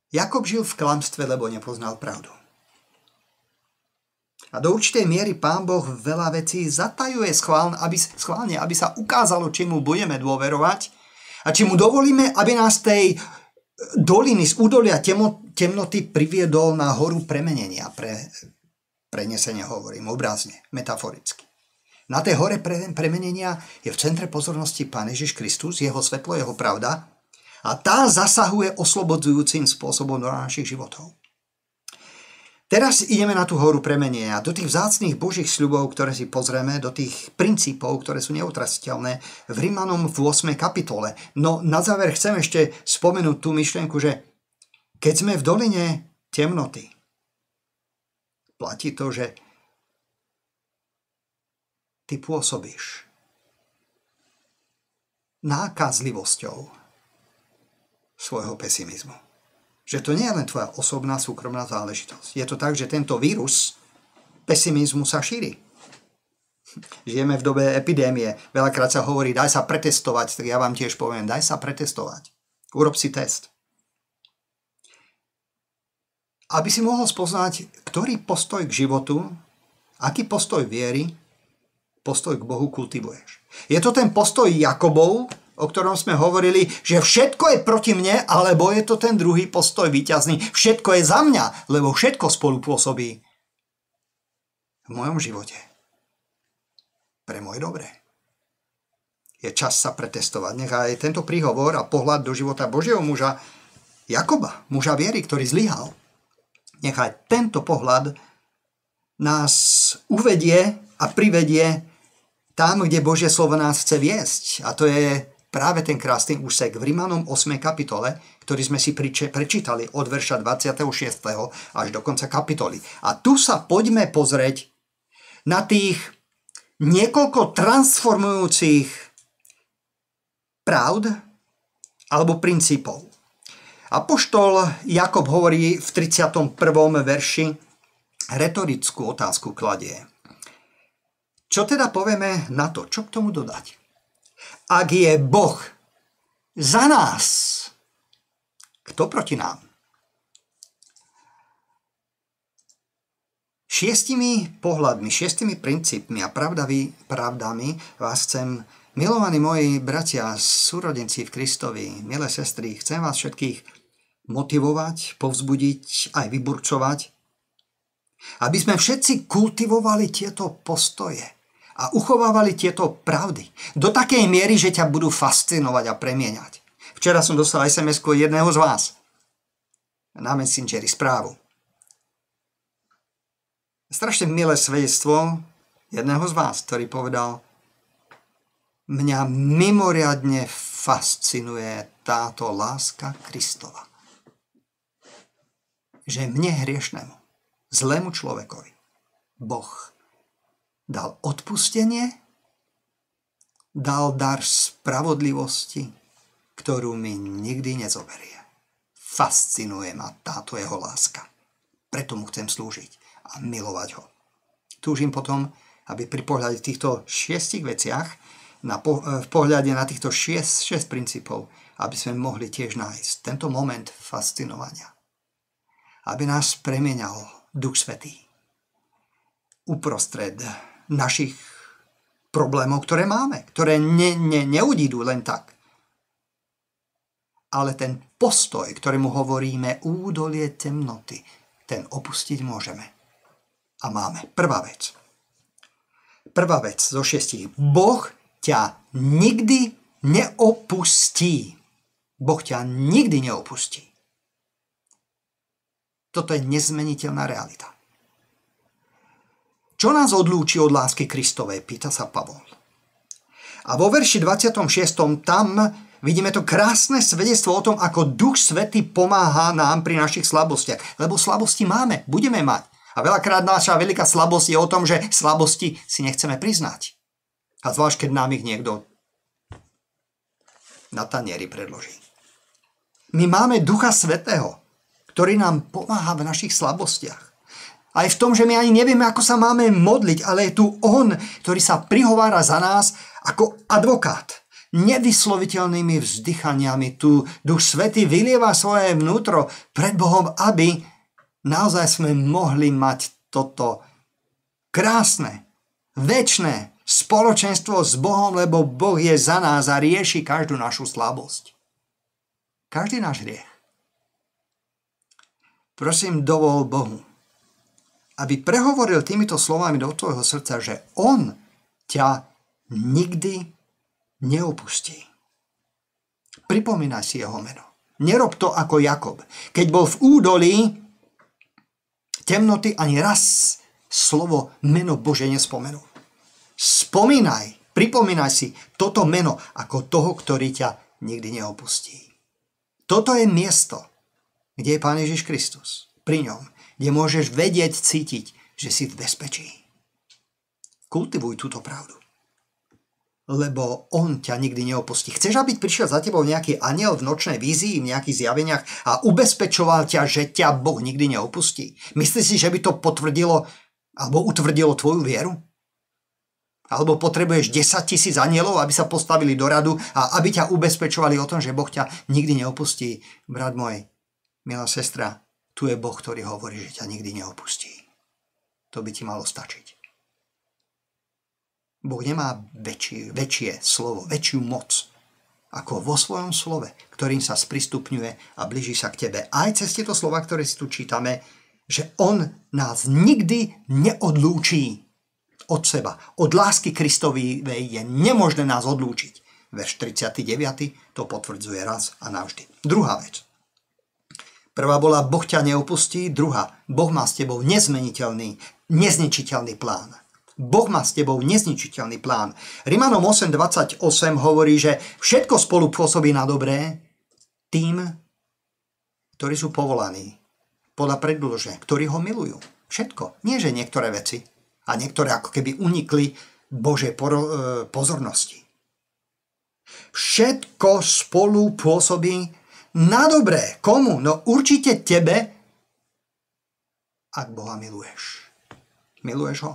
Jakob žil v klamstve, lebo nepoznal pravdu. A do určitej miery Pán Boh veľa vecí zatajuje schválne, aby sa ukázalo, či mu budeme dôverovať a či mu dovolíme, aby nás tej doliny z údolia temnoty priviedol na horu premenenia. Prenesenie hovorím, obrazne, metaforicky. Na tej hore premenenia je v centre pozornosti Pán Ježiš Kristus, jeho svetlo, jeho pravda, a tá zasahuje oslobodzujúcim spôsobom do našich životov. Teraz ideme na tú horu premenenia, do tých vzácnych Božích sľubov, ktoré si pozrieme, do tých princípov, ktoré sú neutrasiteľné v Rimanom v 8. kapitole. No na záver chcem ešte spomenúť tú myšlienku, že keď sme v doline temnoty, platí to, že ty pôsobíš nákazlivosťou svojho pesimizmu. Že to nie je len tvoja osobná, súkromná záležitosť. Je to tak, že tento vírus pesimizmu sa šíri. Žijeme v dobe epidémie. Veľakrát sa hovorí, daj sa pretestovať, tak ja vám tiež poviem, daj sa pretestovať. Urob si test. Aby si mohol spoznať, ktorý postoj k životu, aký postoj viery, postoj k Bohu kultivuješ. Je to ten postoj Jakobov, o ktorom sme hovorili, že všetko je proti mne, alebo je to ten druhý postoj víťazný. Všetko je za mňa, lebo všetko spolupôsobí v mojom živote. Pre moje dobré. Je čas sa pretestovať. Nechaj tento príhovor a pohľad do života Božieho muža Jakoba, muža viery, ktorý zlyhal. Nechaj tento pohľad nás uvedie a privedie tam, kde Božie slovo nás chce viesť. A to je práve ten krásny úsek v Rimanom 8. kapitole, ktorý sme si prečítali od verša 26. až do konca kapitoly. A tu sa poďme pozrieť na tých niekoľko transformujúcich pravd alebo princípov. Apoštol Jakob hovorí v 31. verši, retorickú otázku kladie. Čo teda povieme na to? Čo k tomu dodať? Ak je Boh za nás, kto proti nám? 6 pohľadmi, 6 princípmi a pravdami vás chcem, milovaní moji bratia, súrodenci v Kristovi, milé sestry, chcem vás všetkých motivovať, povzbudiť, aj vyburcovať, aby sme všetci kultivovali tieto postoje a uchovávali tieto pravdy do takej miery, že ťa budú fascinovať a premieňať. Včera som dostal SMS-ku jedného z vás na Messengeri správu. Strašne milé svedectvo jedného z vás, ktorý povedal: mňa mimoriadne fascinuje táto láska Kristova. Že mne hriešnemu, zlému človekovi, Boh dal odpustenie, dal dar spravodlivosti, ktorú mi nikdy nezoberie. Fascinuje ma táto jeho láska. Preto mu chcem slúžiť a milovať ho. Túžim potom, aby pri pohľade týchto 6 veciach, v pohľade na týchto 6 princípov, aby sme mohli tiež nájsť tento moment fascinovania. Aby nás premieňal Duch Svätý uprostred našich problémov, ktoré máme, ktoré neudídu len tak. Ale ten postoj, ktorému hovoríme údolie temnoty, ten opustiť môžeme. A máme. Prvá vec zo 6. Boh ťa nikdy neopustí. Boh ťa nikdy neopustí. Toto je nezmeniteľná realita. Čo nás odlúči od lásky Kristovej, pýta sa Pavol. A vo verši 26. tam vidíme to krásne svedectvo o tom, ako Duch Svätý pomáha nám pri našich slabostiach. Lebo slabosti máme, budeme mať. A veľakrát naša veľká slabosť je o tom, že slabosti si nechceme priznať. A zvlášť, keď nám ich niekto na tanieri predloží. My máme Ducha Svätého, ktorý nám pomáha v našich slabostiach. Aj v tom, že my ani nevieme, ako sa máme modliť, ale je tu On, ktorý sa prihovára za nás ako advokát. Nevysloviteľnými vzdychaniami tu Duch Svätý vylieva svoje vnútro pred Bohom, aby naozaj sme mohli mať toto krásne, večné spoločenstvo s Bohom, lebo Boh je za nás a rieši každú našu slabosť. Každý náš hriech. Prosím, dovol Bohu, aby prehovoril týmito slovami do tvojho srdca, že On ťa nikdy neopustí. Pripomínaj si jeho meno. Nerob to ako Jakob. Keď bol v údolí temnoty, ani raz slovo meno Bože nespomenul. Pripomínaj si toto meno ako toho, ktorý ťa nikdy neopustí. Toto je miesto, kde je Pán Ježiš Kristus. Pri ňom, kde môžeš vedieť, cítiť, že si v bezpečí. Kultivuj túto pravdu. Lebo On ťa nikdy neopustí. Chceš, aby prišiel za tebou nejaký anjel v nočnej vízii, v nejakých zjaveniach a ubezpečoval ťa, že ťa Boh nikdy neopustí? Myslíš si, že by to potvrdilo alebo utvrdilo tvoju vieru? Alebo potrebuješ 10 000 anjelov, aby sa postavili do radu a aby ťa ubezpečovali o tom, že Boh ťa nikdy neopustí? Brat môj, milá sestra, tu je Boh, ktorý hovorí, že ťa nikdy neopustí. To by ti malo stačiť. Boh nemá väčšie slovo, väčšiu moc, ako vo svojom slove, ktorým sa sprístupňuje a blíži sa k tebe. Aj cez tieto slova, ktoré si tu čítame, že On nás nikdy neodlúčí od seba. Od lásky Kristovej je nemožné nás odlúčiť. Verš 39. to potvrdzuje raz a navždy. Druhá vec. Prvá bola, Boh ťa neopustí. Druhá, Boh má s tebou nezmeniteľný, nezničiteľný plán. Boh má s tebou nezničiteľný plán. Rimanom 8.28 hovorí, že všetko spolu pôsobí na dobré tým, ktorí sú povolaní podľa predĺže, ktorí ho milujú. Všetko. Nie, že niektoré veci a niektoré ako keby unikli Božej pozornosti. Všetko spolu pôsobí na dobré. Komu? No určite tebe, ak Boha miluješ. Miluješ ho?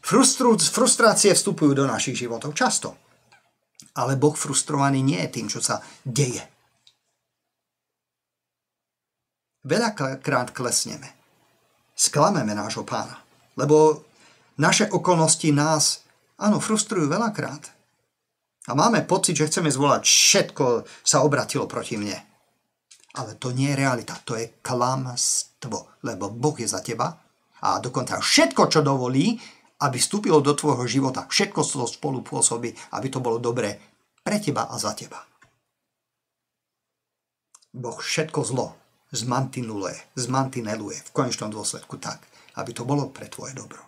Frustrácie vstupujú do našich životov často. Ale Boh frustrovaný nie je tým, čo sa deje. Veľakrát klesneme. Sklameme nášho Pána. Lebo naše okolnosti nás, frustrujú veľakrát. A máme pocit, že chceme zvolať, všetko sa obratilo proti mne. Ale to nie je realita, to je klamstvo. Lebo Boh je za teba a dokonca všetko, čo dovolí, aby vstúpilo do tvojho života. Všetko to spolu pôsobí, aby to bolo dobré pre teba a za teba. Boh všetko zlo zmantineluje v konečnom dôsledku tak, aby to bolo pre tvoje dobro.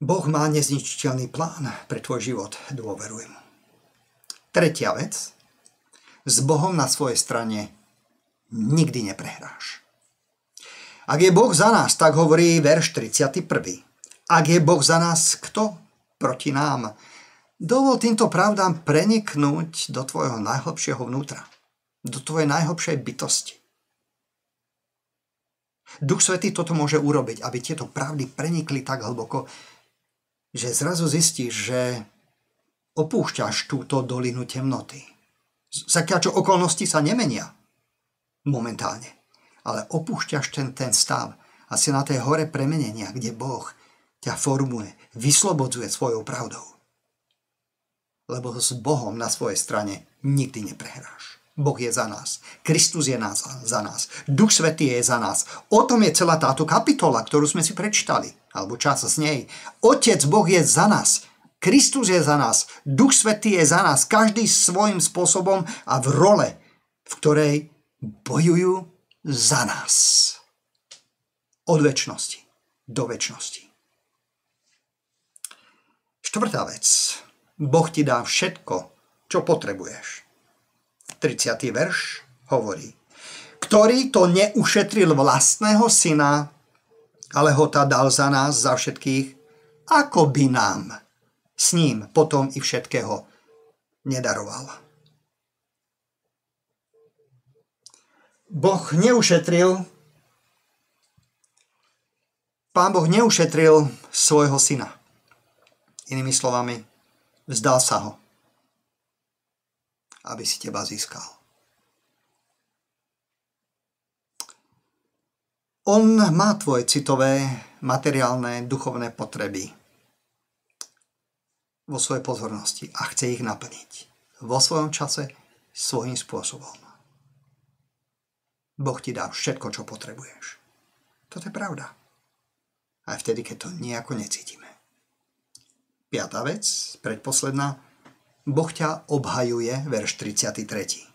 Boh má nezničiteľný plán pre tvoj život, dôveruj mu. Tretia vec. S Bohom na svojej strane nikdy neprehráš. Ak je Boh za nás, tak hovorí verš 31. Ak je Boh za nás, kto proti nám? Dovol týmto pravdám preniknúť do tvojho najhlbšieho vnútra. do tvojej najhlbšej bytosti. Duch Svätý toto môže urobiť, aby tieto pravdy prenikli tak hlboko, že zrazu zistíš, že opúšťaš túto dolinu temnoty. Zakiaľ čo okolnosti sa nemenia momentálne, ale opúšťaš ten stav a si na tej hore premenenia, kde Boh ťa formuje, vyslobodzuje svojou pravdou. Lebo s Bohom na svojej strane nikdy neprehráš. Boh je za nás. Kristus je za nás. Duch Svätý je za nás. O tom je celá táto kapitola, ktorú sme si prečítali. Alebo čas z nej. Otec Boh je za nás. Kristus je za nás. Duch Svätý je za nás. Každý svojím spôsobom a v role, v ktorej bojujú za nás. Od večnosti do večnosti. Štvrtá vec. Boh ti dá všetko, čo potrebuješ. 30. verš hovorí, ktorý to neušetril vlastného syna, ale ho tá dal za nás, za všetkých, ako by nám s ním potom i všetkého nedaroval. Pán Boh neušetril svojho syna. Inými slovami, vzdal sa ho, aby si teba získal. On má tvoje citové, materiálne, duchovné potreby vo svojej pozornosti a chce ich naplniť vo svojom čase, svojím spôsobom. Boh ti dá všetko, čo potrebuješ. Toto je pravda. Aj vtedy, keď to nejako necítime. 5. vec, predposledná. Boh ťa obhajuje, verš 33.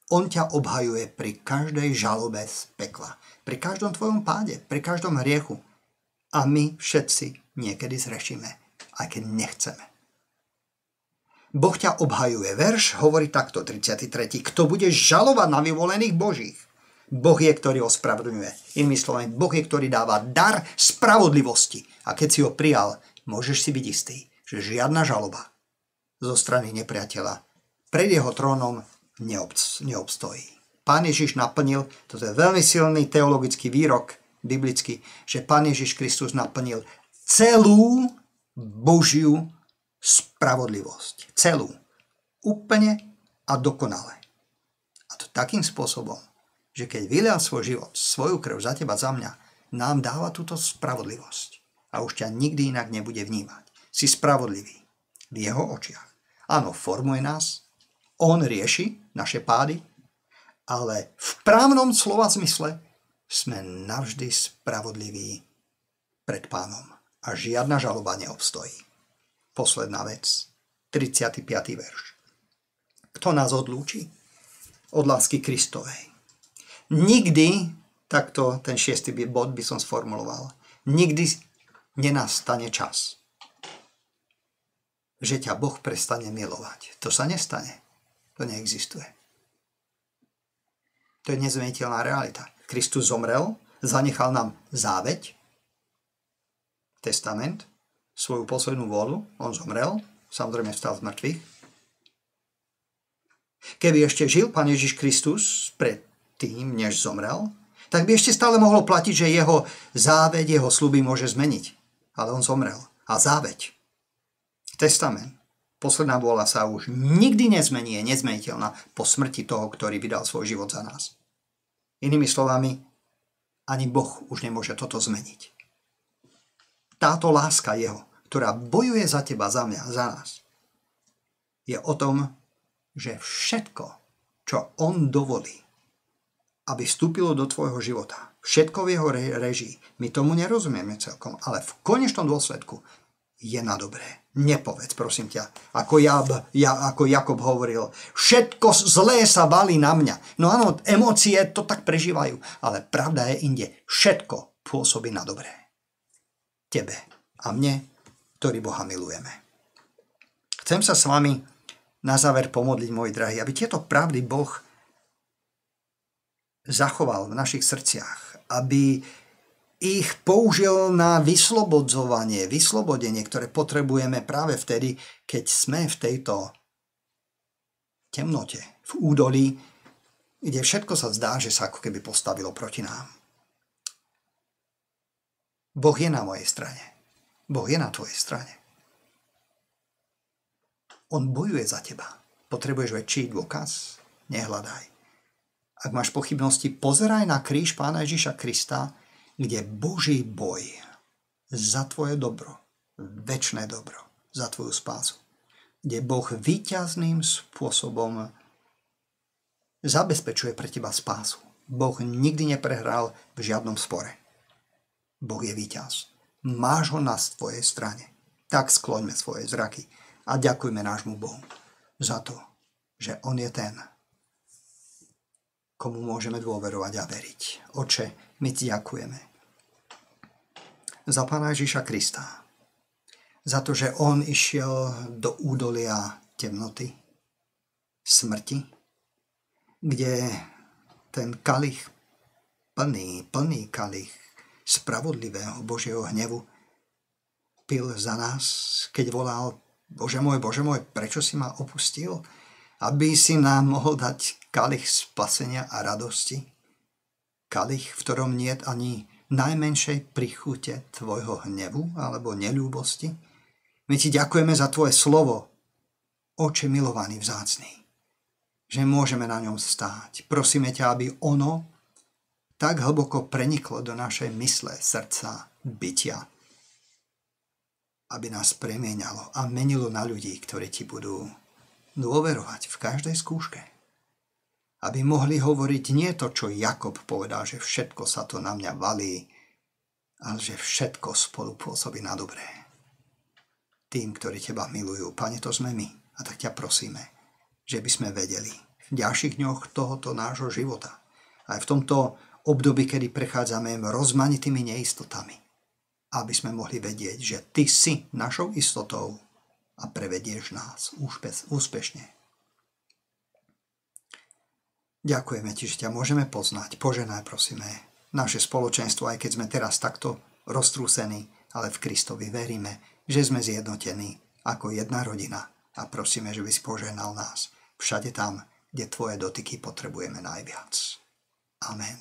On ťa obhajuje pri každej žalobe z pekla, pri každom tvojom páde, pri každom hriechu. A my všetci niekedy zrešíme, aj keď nechceme. Boh ťa obhajuje. Verš hovorí takto, 33. Kto bude žalovať na vyvolených Božích? Boh je, ktorý ospravedlňuje. Inými slovami, Boh je, ktorý dáva dar spravodlivosti. A keď si ho prijal, môžeš si byť istý, že žiadna žaloba zo strany nepriateľa pred jeho trónom neobstojí. Pán Ježiš naplnil, toto je veľmi silný teologický výrok biblický, že Pán Ježiš Kristus naplnil celú Božiu spravodlivosť. Celú. Úplne a dokonale. A to takým spôsobom, že keď vylial svoj život, svoju krv za teba, za mňa, nám dáva túto spravodlivosť. A už ťa nikdy inak nebude vnímať. Si spravodlivý v jeho očiach. Áno, formuje nás, on rieši naše pády, ale v právnom slova zmysle sme navždy spravodliví pred Pánom a žiadna žaloba neobstojí. Posledná vec, 35. verš. Kto nás odlúči od lásky Kristovej? Nikdy, takto ten 6. bod by som sformuloval, nikdy nenastane čas, že ťa Boh prestane milovať. To sa nestane. To neexistuje. To je nezmeniteľná realita. Kristus zomrel, zanechal nám záveť, testament, svoju poslednú vôľu. On zomrel, samozrejme vstal z mŕtvych. Keby ešte žil Pán Ježiš Kristus pred tým, než zomrel, tak by ešte stále mohlo platiť, že jeho záveť, jeho sľuby môže zmeniť. Ale on zomrel. A záveť, testament, posledná vôľa sa už nikdy nezmení, je nezmeniteľná po smrti toho, ktorý vydal svoj život za nás. Inými slovami, ani Boh už nemôže toto zmeniť. Táto láska jeho, ktorá bojuje za teba, za mňa, za nás, je o tom, že všetko, čo on dovolí, aby vstúpilo do tvojho života, všetko v jeho režii, my tomu nerozumieme celkom, ale v konečnom dôsledku je na dobré. Nepovedz, prosím ťa, ako Jakob hovoril, všetko zlé sa valí na mňa. No áno, emócie to tak prežívajú, ale pravda je inde. Všetko pôsobí na dobré. Tebe a mne, ktorí Boha milujeme. Chcem sa s vami na záver pomodliť, moji drahí, aby tieto pravdy Boh zachoval v našich srdciach, aby ich použil na vyslobodenie, ktoré potrebujeme práve vtedy, keď sme v tejto temnote, v údolí, kde všetko sa zdá, že sa ako keby postavilo proti nám. Boh je na mojej strane. Boh je na tvojej strane. On bojuje za teba. Potrebuješ väčší dôkaz? Nehľadaj. Ak máš pochybnosti, pozeraj na kríž Pána Ježiša Krista, kde Boží boj za tvoje dobro, večné dobro, za tvoju spásu, kde Boh víťazným spôsobom zabezpečuje pre teba spásu. Boh nikdy neprehral v žiadnom spore. Boh je víťaz. Máš ho na svojej strane. Tak skloňme svoje zraky a ďakujme nášmu Bohu za to, že on je ten, komu môžeme dôverovať a veriť. Oče, my ti ďakujeme za Pána Ježiša Krista, za to, že on išiel do údolia temnoty, smrti, kde ten kalich, plný kalich spravodlivého Božieho hnevu pil za nás, keď volal: Bože môj, prečo si ma opustil? Aby si nám mohol dať kalich spasenia a radosti. Kalich, v ktorom niet ani najmenšej prichute tvojho hnevu alebo neľúbosti. My ti ďakujeme za tvoje slovo, Oče milovaný vzácny, že môžeme na ňom stáť. Prosíme ťa, aby ono tak hlboko preniklo do našej mysle, srdca, bytia, aby nás premieňalo a menilo na ľudí, ktorí ti budú dôverovať v každej skúške. Aby mohli hovoriť nie to, čo Jakob povedal, že všetko sa to na mňa valí, ale že všetko spolupôsobí na dobré. Tým, ktorí teba milujú, Pane, to sme my. A tak ťa prosíme, že by sme vedeli v ďalších dňoch tohoto nášho života, aj v tomto období, kedy prechádzame rozmanitými neistotami, aby sme mohli vedieť, že ty si našou istotou a prevedieš nás úspešne. Ďakujeme ti, že ťa môžeme poznať. Poženaj, prosíme, naše spoločenstvo, aj keď sme teraz takto roztrúsení, ale v Kristovi veríme, že sme zjednotení ako jedna rodina a prosíme, že by si požehnal nás všade tam, kde tvoje dotyky potrebujeme najviac. Amen.